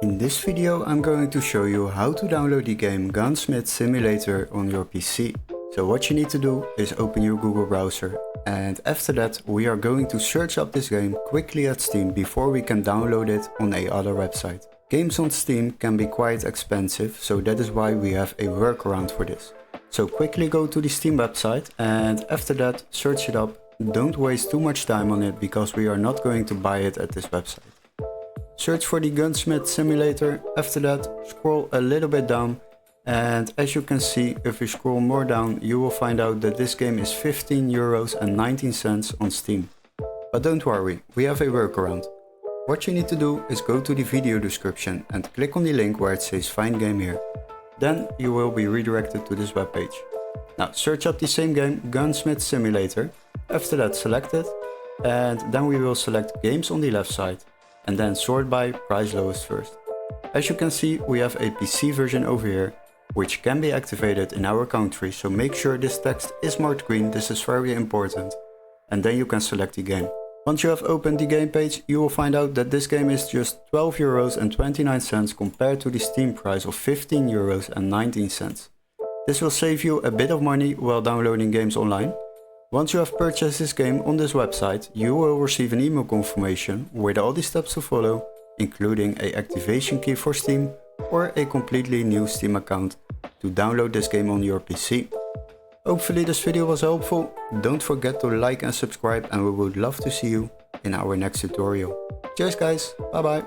In this video I'm going to show you how to download the game Gunsmith Simulator on your PC. So what you need to do is open your Google browser, and after that we are going to search up this game quickly at Steam before we can download it on a other website. Games on Steam can be quite expensive, so that is why we have a workaround for this. So quickly go to the Steam website and after that search it up. Don't waste too much time on it because we are not going to buy it at this website. Search for the Gunsmith Simulator. After that scroll a little bit down, and as you can see, if you scroll more down you will find out that this game is €15.19 on Steam. But don't worry, we have a workaround. What you need to do is go to the video description and click on the link where it says find game here. Then you will be redirected to this webpage. Now search up the same game, Gunsmith Simulator. After that select it, and then we will select games on the left side and then sort by price lowest first. As you can see, we have a PC version over here which can be activated in our country, so make sure this text is marked green. This is very important, and then you can select the game. Once you have opened the game page, you will find out that this game is just €12.29 compared to the Steam price of €15.19. This will save you a bit of money while downloading games online. Once you have purchased this game on this website, you will receive an email confirmation with all the steps to follow, including an activation key for Steam or a completely new Steam account to download this game on your PC. Hopefully this video was helpful. Don't forget to like and subscribe, and we would love to see you in our next tutorial. Cheers guys, bye bye.